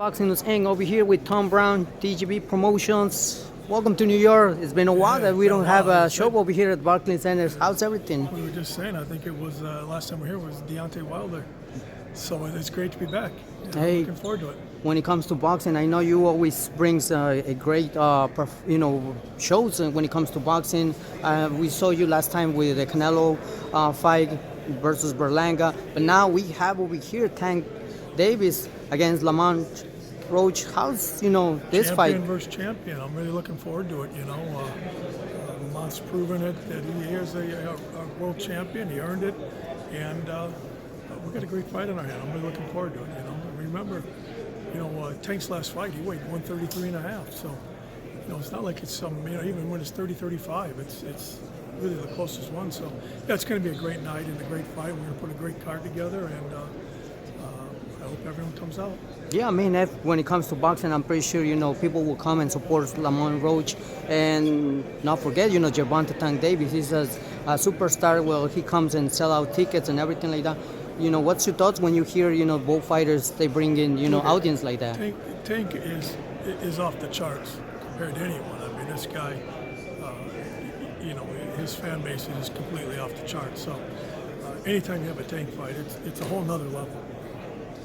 Boxing News Eng over here with Tom Brown, TGB Promotions. Welcome to New York. It's been a while that we don't have a show over here at Barclays Center. How's everything? We were just saying, I think it was last time we were here was Deontay Wilder. So it's great to be back. Hey, looking forward to it. When it comes to boxing, I know you always brings a great, shows when it comes to boxing. We saw you last time with the Canelo fight versus Berlanga, but now we have over here Tank Davis against Lamont Roach. How's this fight? Champion versus champion. I'm really looking forward to it. Lamont's proven it that he is a world champion. He earned it, and we got a great fight in our hand. I'm really looking forward to it. Remember, Tank's last fight he weighed 133 and a half. So, it's not like it's some even when it's 30-35, it's really the closest one. So, yeah, it's going to be a great night and a great fight. We're going to put a great card together, and I hope everyone comes out. Yeah, I mean, when it comes to boxing, I'm pretty sure, people will come and support Lamont Roach. And not forget, Gervonta Tank Davis, he's a superstar. Well, he comes and sell out tickets and everything like that. What's your thoughts when you hear, both fighters, they bring in, audience like that? Tank is off the charts compared to anyone. I mean, this guy, his fan base is completely off the charts. So anytime you have a Tank fight, it's a whole nother level.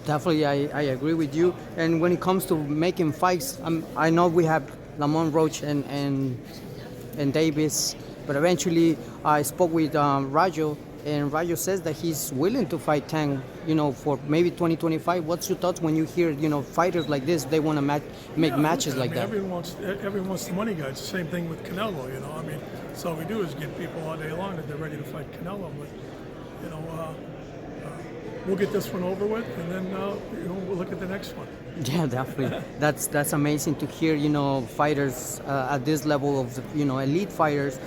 Definitely, I agree with you. And when it comes to making fights, I know we have Lamont Roach and Davis, but eventually I spoke with Rayo, and Rayo says that he's willing to fight Tank, for maybe 2025. What's your thoughts when you hear, fighters like this, they want to make matches like that? Everyone wants the money guys. The same thing with Canelo, I mean, so all we do is get people all day long that they're ready to fight Canelo, but, we'll get this one over with, and then we'll look at the next one. Yeah, definitely. That's amazing to hear. Fighters at this level of elite fighters,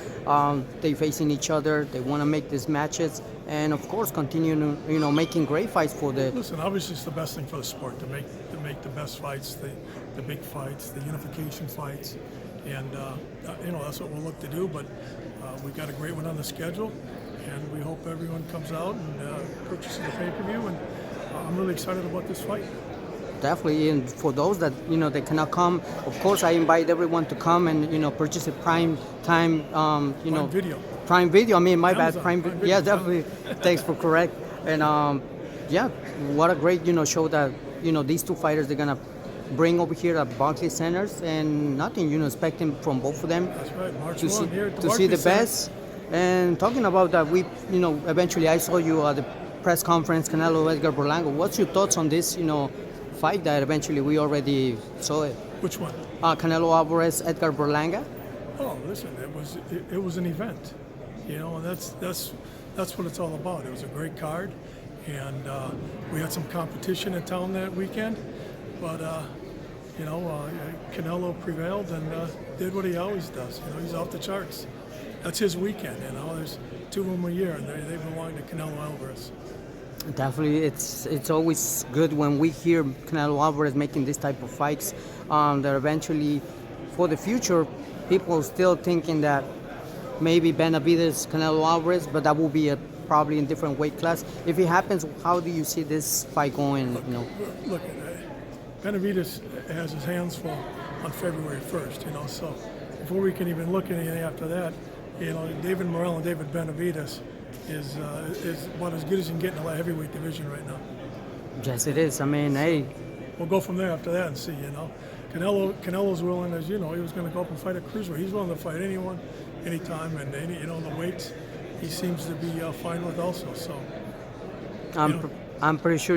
they facing each other. They want to make these matches, and of course, continue making great fights for the. Listen, obviously, it's the best thing for the sport to make the best fights, the big fights, the unification fights, and that's what we'll look to do. But we got a great one on the schedule. And we hope everyone comes out and purchases the pay-per-view. And I'm really excited about this fight. Definitely, and for those that they cannot come, of course, I invite everyone to come and purchase a Prime Time. Prime Video. Prime Video. I mean, my Amazon, bad. Prime Video. Yeah, definitely. Thanks for correct. And yeah, what a great show that these two fighters they're gonna bring over here at Barclays Centers, and nothing expecting from both of them. That's right. March to 1 see, here at the to see the Barclays best. And talking about that, we, eventually I saw you at the press conference, Canelo Edgar Berlanga. What's your thoughts on this, fight that eventually we already saw it? Which one? Canelo Alvarez, Edgar Berlanga. Oh, listen, it was an event, and that's what it's all about. It was a great card, and we had some competition in town that weekend, but Canelo prevailed and did what he always does. He's off the charts. That's his weekend, There's two of them a year, and they belong to Canelo Alvarez. Definitely, it's always good when we hear Canelo Alvarez making this type of fights. That eventually, for the future, people are still thinking that maybe Benavidez, Canelo Alvarez, but that will be probably in different weight class. If it happens, how do you see this fight going? Look, Benavidez has his hands full on February 1st, so before we can even look at anything after that, David Morrell and David Benavidez is about as good as you can get in the heavyweight division right now. Yes, it is. I mean, hey. We'll go from there after that and see, Canelo's willing, as he was going to go up and fight a cruiserweight. He's willing to fight anyone, anytime, and the weights he seems to be fine with also. So, I'm pretty sure,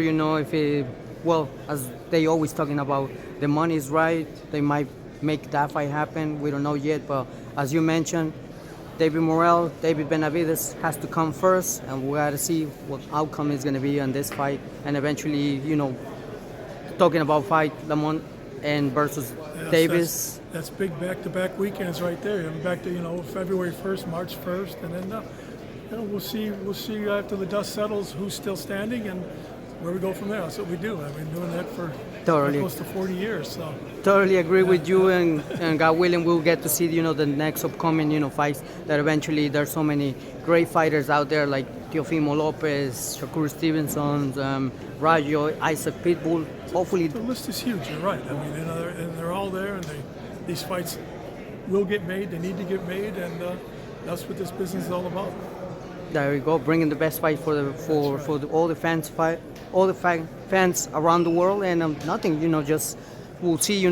as they always talking about, the money is right. They might make that fight happen. We don't know yet, but as you mentioned, David Morrell, David Benavidez has to come first, and we got to see what outcome is going to be on this fight. And eventually, talking about fight, Lamont and versus Davis. That's big back-to-back weekends right there. You're back to February 1st, March 1st, and then we'll see after the dust settles who's still standing and where we go from there. That's what we do. I've been doing that for close to 40 years. So. Totally agree with you, and God willing, we'll get to see the next upcoming fights. That eventually there's so many great fighters out there like Teofimo Lopez, Shakur Stevenson, Rayo, Isaac Pitbull. Hopefully, The list is huge. You're right. I mean, and they're all there, and these fights will get made. They need to get made, and that's what this business is all about. there we go, bringing the best fight for all the fans around the world, and nothing, just we'll see,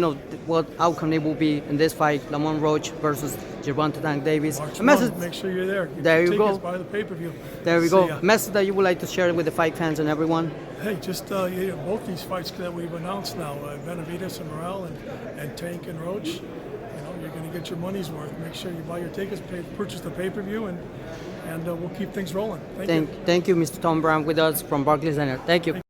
what outcome it will be in this fight, Lamont Roach versus Gervonta Davis. March A message, 1, make sure you're there. Get there your you go. tickets, buy the pay-per-view. there we See go. ya. Message that you would like to share with the fight fans and everyone. Hey, just both these fights that we've announced now, Benavidez and Morrell, and Tank and Roach. You're going to get your money's worth. Make sure you buy your tickets, purchase the pay-per-view, and we'll keep things rolling. Thank you. Thank you, Mr. Tom Brown, with us from Barclays Center. Thank you.